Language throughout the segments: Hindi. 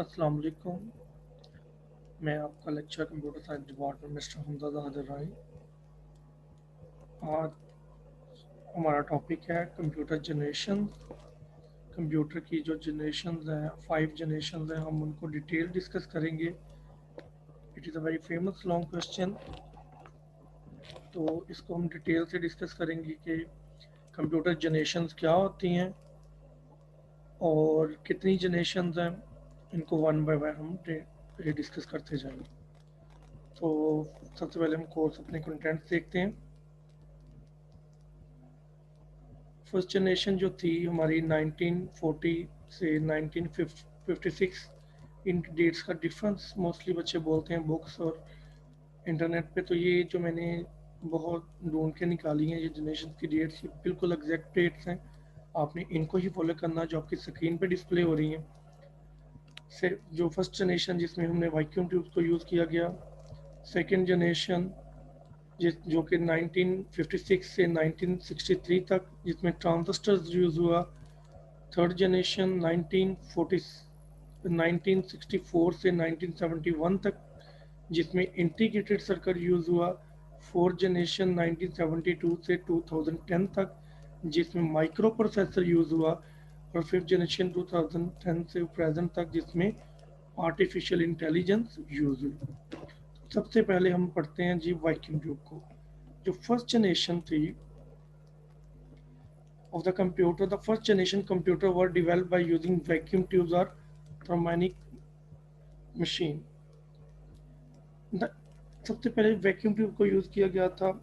अस्सलाम वालेकुम। मैं आपका lecture computer science department mister Hamza हाजिर राय। आज हमारा टॉपिक है कंप्यूटर जनरेशन। कंप्यूटर की जो जनरेशंस हैं 5 जनरेशंस हैं, हम उनको डिटेल डिस्कस करेंगे। It is a very famous long question, तो इसको हम डिटेल से डिस्कस करेंगे कि कंप्यूटर जनरेशंस क्या होती हैं और कितनी जनरेशंस हैं। इनको वन बाय वन हम डिस्कस करते जाएंगे। तो सबसे पहले हम कोर्स अपने कंटेंट्स देखते हैं। फर्स्ट जनरेशन जो थी हमारी 1940 से 1956, इन डेट्स का डिफरेंस मोस्टली बच्चे बोलते हैं बुक्स और इंटरनेट पे। तो ये जो मैंने बहुत ढूंढ के निकाली हैं ये जनरेशन की डेट्स, ये बिल्कुल एग्जैक्ट डेट्स हैं। आपने इनको ही फॉलो करना जो आपकी स्क्रीन पे डिस्प्ले हो रही हैं। से जो फर्स्ट जनरेशन जिसमें हमने वैक्यूम ट्यूब्स को यूज़ किया गया। सेकेंड जनरेशन जो कि 1956 से 1963 तक, जिसमें ट्रांजिस्टर्स यूज़ हुआ। थर्ड जनरेशन 1964 से 1971 तक, जिसमें इंटीग्रेटेड सर्किट यूज़ हुआ। फोर्थ जनरेशन 1972 से 2010 तक, जिसमें माइक्रो प्रोसेसर यूज़ हुआ। और फिफ्थ जनरेशन 2010 से प्रेजेंट तक, जिसमें आर्टिफिशियल इंटेलिजेंस यूज़ हुई। सबसे पहले हम पढ़ते हैं जी वैक्यूम ट्यूब को। जो फर्स्ट जनरेशन थी of the computer, the first generation computer were developed by using vacuum tubes or thermionic machine. The सबसे पहले वैक्यूम ट्यूब को यूज किया गया था।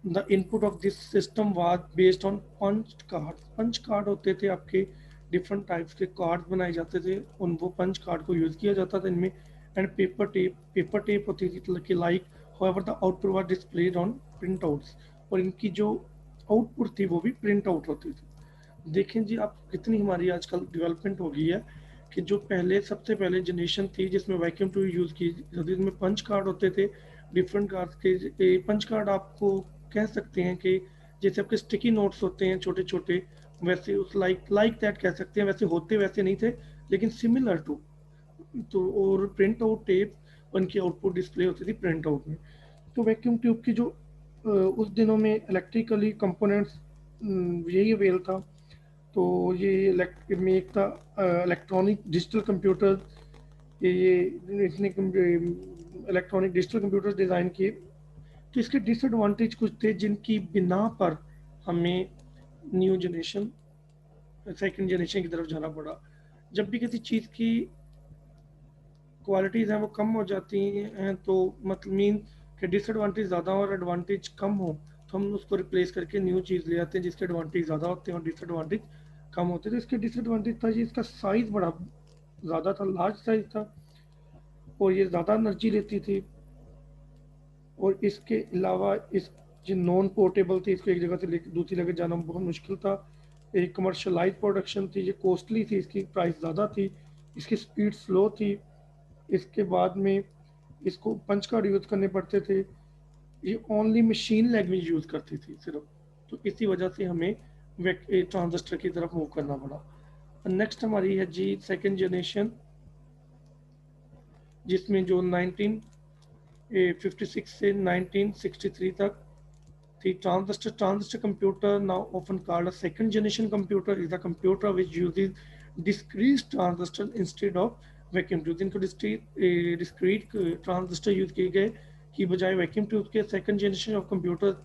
The input of this system was based on punch card. Punch card होते थे आपके, डिफरेंट टाइप्स के कार्ड बनाए जाते थे, उन वो पंच कार्ड को यूज किया जाता था इनमें। एंड पेपर टेप होती थी कि like however the output was displayed on print outs, और इनकी जो आउटपुट थी वो भी प्रिंट आउट होती थी। देखें जी आप कितनी हमारी आजकल डेवलपमेंट हो गई है कि जो पहले सबसे पहले जनरेशन थी जिसमें वैक्यूम ट्यूब यूज़ की जाती थी, इसमें पंच कार्ड होते थे। डिफरेंट कार्ड के पंच कार्ड आपको कह सकते हैं कि जैसे आपके स्टिकी नोट्स होते हैं छोटे छोटे, वैसे उस लाइक दैट कह सकते हैं। वैसे होते वैसे नहीं थे, लेकिन सिमिलर टू। तो और प्रिंट आउट टेप उनकी आउटपुट डिस्प्ले होती थी प्रिंट आउट में। तो वैक्यूम ट्यूब की जो उस दिनों में इलेक्ट्रिकली कंपोनेंट्स यही अवेल था। तो ये में एक था इलेक्ट्रॉनिक डिजिटल कंप्यूटर। ये इसने इलेक्ट्रॉनिक डिजिटल कंप्यूटर डिज़ाइन किए। तो इसके डिसएडवांटेज कुछ थे जिनकी बिना पर हमें न्यू जनरेशन सेकंड जनरेशन की तरफ जाना पड़ा। जब भी किसी चीज़ की क्वालिटीज़ हैं वो कम हो जाती हैं, तो मतलब मीन कि डिसएडवांटेज ज़्यादा और एडवांटेज कम हो, तो हम उसको रिप्लेस करके न्यू चीज़ ले आते हैं जिसके एडवांटेज ज़्यादा होते हैं और डिसएडवांटेज कम होते हैं। तो इसके डिसएडवांटेज था जी इसका साइज़ बड़ा ज़्यादा था, लार्ज साइज़ था, और ये ज़्यादा एनर्जी लेती थी। और इसके अलावा इस जो नॉन पोर्टेबल थी, इसको एक जगह से दूसरी जगह जाना बहुत मुश्किल था। एक कमर्शलाइज प्रोडक्शन थी, ये कॉस्टली थी, इसकी प्राइस ज़्यादा थी, इसकी स्पीड स्लो थी। इसके बाद में इसको पंच कार्ड यूज़ करने पड़ते थे। ये ओनली मशीन लैंग्वेज यूज़ करती थी सिर्फ। तो इसी वजह से हमें ट्रांजिस्टर की तरफ मूव करना पड़ा। नेक्स्ट हमारी है जी सेकेंड जनरेशन, जिसमें जो 1956 से 1963 तक थी। Transistor computer, now often called a second generation computer, is a computer which uses discrete transistor instead of vacuum tube। इनको discrete transistor यूज किए गए की बजाय वैक्यूम ट्यूब के। Second generation of computer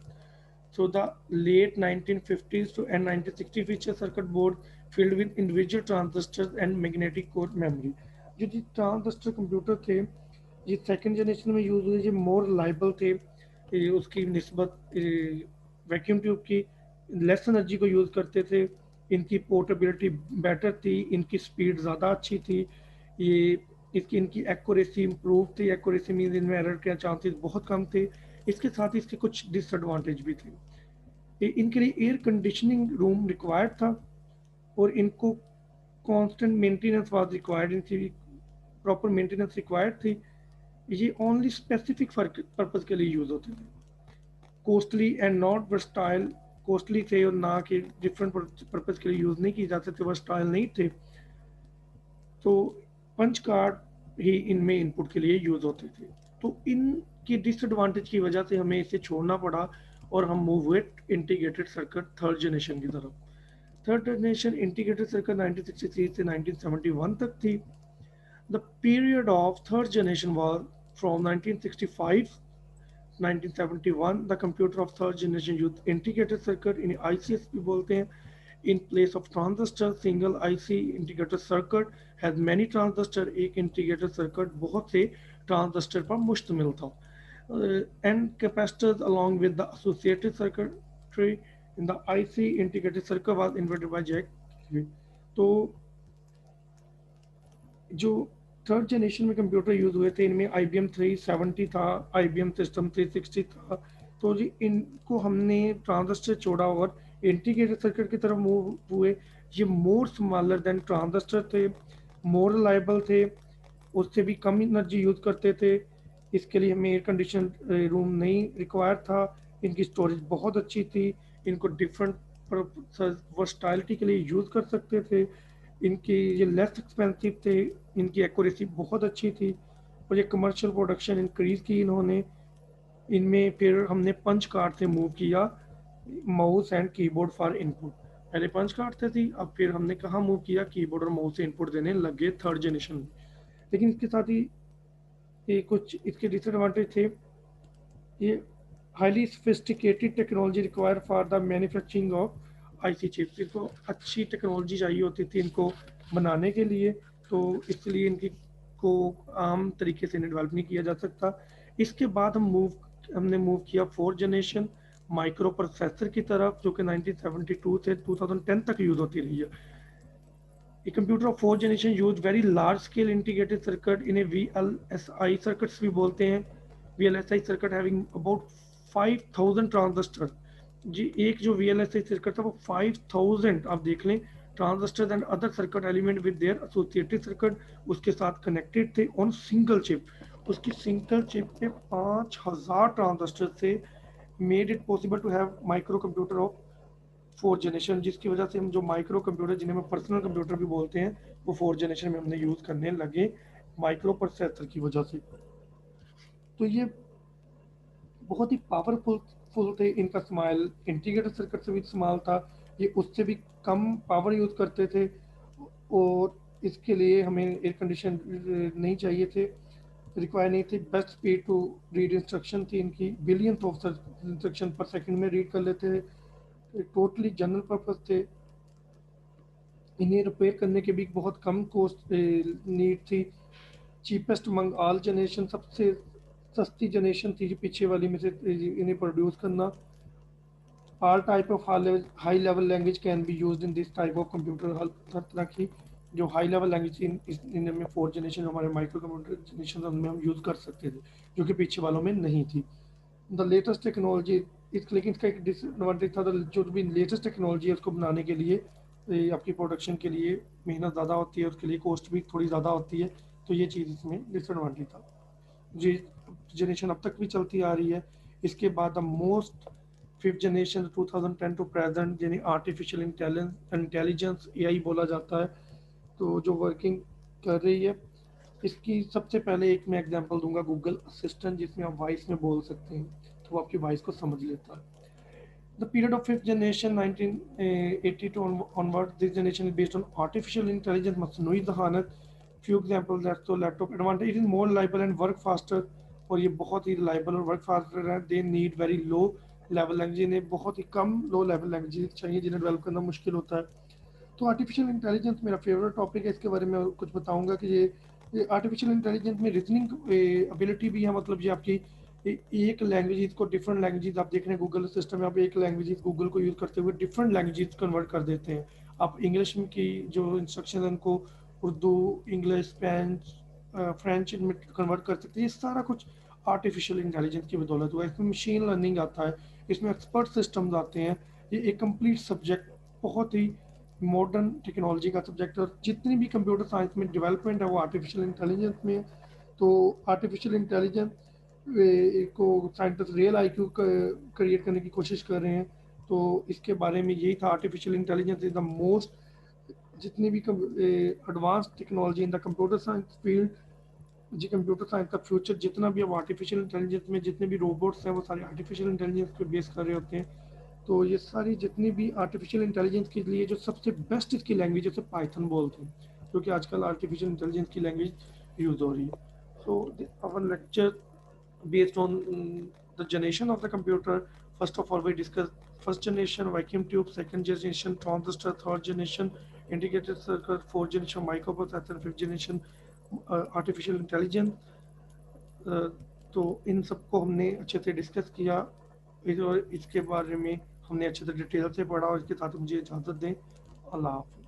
through the late 1950s to and 1960 feature circuit board filled with individual transistors and magnetic core memory। जो जी ट्रांजिस्टर कंप्यूटर थे ये सेकंड जनरेशन में यूज हुए, ये मोर रिलायबल थे। उसकी निस्बत वैक्यूम ट्यूब की लेस एनर्जी को यूज़ करते थे। इनकी पोर्टेबिलिटी बेटर थी, इनकी स्पीड ज़्यादा अच्छी थी। ये इनकी एक्यूरेसी इम्प्रूव थी। एक्यूरेसी मीन्स इनमें एरर के चांसेस बहुत कम थे। इसके साथ ही इसके कुछ डिसएडवांटेज भी थे। इनके लिए एयर कंडीशनिंग रूम रिक्वायर्ड था, और इनको कांस्टेंट मेंटेनेंस वाज रिक्वायर्ड, इनकी प्रॉपर मेंटेनेंस रिक्वायर्ड थी। ये ओनली स्पेसिफिक पर्पज़ के लिए यूज़ होते थे। Costly and not versatile, costly थे और ना कि डिफरेंट पर्पज़ के लिए यूज़ नहीं किए जाते थे, वर्सटाइल नहीं थे। तो पंच कार्ड ही इनमें इनपुट के लिए यूज़ होते थे। तो इनकी डिसएडवांटेज की वजह से हमें इसे छोड़ना पड़ा और हम मूव हुए इंटीग्रेटेड सर्किट थर्ड जनरेशन की तरफ। थर्ड जनरेशन इंटीग्रेटेड सर्किट 1963 से 1971 तक थी। The period of third generation was from 1965 1971 the computer of third generation use integrated circuit, इन्हें आईसीएस भी बोलते हैं। In place of transistor, single IC integrated circuit has many transistor। एक integrated circuit बहुत से transistor पर मुश्तमिल था। And capacitors along with the associated circuitry in the IC integrated circuit was inverted by Jack। तो जो थर्ड जनरेशन में कंप्यूटर यूज हुए थे इनमें IBM 370 था, IBM सिस्टम 360 था। तो जी इनको हमने ट्रांजिस्टर छोड़ा और इंटीग्रेटेड सर्किट की तरफ मूव हुए। ये मोर स्मॉलर देन ट्रांजिस्टर थे, मोर रिलायबल थे, उससे भी कम एनर्जी यूज करते थे। इसके लिए हमें एयर कंडीशन रूम नहीं रिक्वायर था। इनकी स्टोरेज बहुत अच्छी थी, इनको डिफरेंट वर्सटाइलिटी के लिए यूज़ कर सकते थे। इनकी ये लेस एक्सपेंसिव थे, इनकी एक्यूरेसी बहुत अच्छी थी और ये कमर्शियल प्रोडक्शन इंक्रीज़ की इन्होंने। इनमें फिर हमने पंच कार्ड से मूव किया mouse and keyboard for input. पहले पंच कार्ड से थी, अब फिर हमने कहाँ मूव किया, कीबोर्ड और माउस से इनपुट देने लगे थर्ड जनरेशन में। लेकिन इसके साथ ही ये कुछ इसके डिसएडवांटेज थे। ये highly sophisticated technology require for the manufacturing of IC chips. इनको अच्छी टेक्नोलॉजी चाहिए होती थी इनको बनाने के लिए, तो इसलिए इनकी को आम तरीके से डेवलप नहीं किया जा सकता। इसके बाद हमने मूव किया फोर्थ जनरेशन माइक्रो प्रोसेसर की तरफ, जो कि 1972 से 2010 तक यूज़ होती रही है। A computer of fourth generation used very large scale integrated circuit, इन्हें VLSI circuits भी बोलते हैं। VLSI circuit having about 5000 transistor. जी एक जो VLSI circuit था वो 5000, आप देख लें, transistor and other circuit element with their associated circuit उसके साथ कनेक्टेड थे ऑन सिंगल चिप। उसकी सिंगल चिप पे 5000 ट्रांजिस्टर से made it possible to have microcomputer of fourth generation, जिसकी वजह से हम जो माइक्रो कंप्यूटर जिन्हें हम पर्सनल कंप्यूटर भी बोलते हैं वो फोर्थ जनरेशन में हमने यूज़ करने लगे माइक्रो प्रोसेसर की वजह से। तो ये बहुत ही पावरफुल फुल थे। इनका इस्तेमाल इंटीग्रेटेड सर्किट से भी इस्तेमाल था, ये उससे भी कम पावर यूज़ करते थे और इसके लिए हमें एयर कंडीशन नहीं चाहिए थे, रिक्वायर नहीं थी। Best speed to read instruction थी इनकी, billions of instruction per second में रीड कर लेते थे। टोटली जनरल पर्पस थे, इन्हें रिपेयर करने के भी बहुत कम कॉस्ट नीड थी। चीपेस्ट मंग ऑल जनरेशन, सबसे सस्ती जनरेशन थी पीछे वाली में से इन्हें प्रोड्यूस करना। All type of high level language can be used in this type of computer. हर तरह की जो हाई लेवल लैंग्वेज इनमें फोर्थ जनरेशन हमारे माइक्रो कंप्यूटर जनरेशन में हम यूज़ कर सकते थे, जो कि पीछे वालों में नहीं थी। द लेटेस्ट टेक्नोलॉजी लेकिन इसका एक डिसएडवांटेज था, जो भी लेटेस्ट टेक्नोलॉजी है उसको बनाने के लिए आपकी प्रोडक्शन के लिए मेहनत ज़्यादा होती है, उसके लिए कॉस्ट भी थोड़ी ज़्यादा होती है, तो ये चीज़ इसमें डिसएडवांटेज था। जी जनरेशन अब तक भी चलती आ रही है। इसके बाद the most fifth generation 2010 to present, यानी आर्टिफिशियल इंटेलिजेंस एआई बोला जाता है, तो जो वर्किंग कर रही है। इसकी सबसे पहले एक मैं एग्जांपल दूंगा गूगल असिस्टेंट, जिसमें आप वॉइस में बोल सकते हैं तो वो आपकी वॉइस को समझ लेता है। The period of fifth generation 1982 onward, this generation is based on artificial intelligence, मसनूई जहानत। Few examples that so laptop advantage, it is more reliable and work faster, और ये बहुत ही reliable और work faster है। They need very low level language, इन्हें बहुत ही कम low level language चाहिए जिन्हें डेवलप करना मुश्किल होता है। तो आर्टिफिशियल इंटेलिजेंस मेरा फेवरेट टॉपिक है, इसके बारे में कुछ बताऊंगा कि ये आर्टिफिशियल इंटेलिजेंस में रीजनिंग एबिलिटी भी है। मतलब ये आपकी एक लैंग्वेज को डिफरेंट लैंग्वेज, आप देख रहे हैं गूगल सिस्टम में आप एक लैंग्वेज गूगल को यूज़ करते हुए डिफरेंट लैंग्वेज कन्वर्ट कर देते हैं। आप इंग्लिश की जो इंस्ट्रक्शन है उनको उर्दू, इंग्लिश, स्पेनिश, फ्रेंच में कन्वर्ट कर सकते हैं। ये सारा कुछ आर्टिफिशियल इंटेलिजेंस की बदौलत हुआ है। इसमें मशीन लर्निंग आता है, इसमें एक्सपर्ट सिस्टम्स आते हैं। ये एक कंप्लीट सब्जेक्ट, बहुत ही मॉडर्न टेक्नोलॉजी का सब्जेक्ट है। और जितनी भी कंप्यूटर साइंस में डेवलपमेंट है वो आर्टिफिशियल इंटेलिजेंस में है। तो आर्टिफिशियल इंटेलिजेंस को साइंटिस्ट रियल आईक्यू क्रिएट करने की कोशिश कर रहे हैं। तो इसके बारे में यही था, artificial intelligence is the most जितनी भी advance technology in the computer science field, जी कंप्यूटर साइंस का फ्यूचर जितना भी अब आर्टिफिशियल इंटेलिजेंस में जितने भी रोबोट्स हैं वो सारे आर्टिफिशियल इंटेलिजेंस पे बेस कर रहे होते हैं। तो ये सारी जितनी भी आर्टिफिशियल इंटेलिजेंस के लिए जो सबसे बेस्ट इसकी लैंग्वेज है उसे पाइथन बोलते हैं, क्योंकि आजकल आर्टिफिशियल इंटेलिजेंस की लैंग्वेज यूज़ हो रही है। So our lecture based on the generation of the computer. First of all, we discuss first generation vacuum tube, second generation transistor, third generation integrated circuit, fourth generation microprocessor, fifth generation artificial intelligence. तो इन सबको हमने अच्छे से डिस्कस किया, और इसके बारे में हमने अच्छे से डिटेल से पढ़ा, और इसके साथ मुझे इजाज़त दें। अल्लाह हाफ़िज़।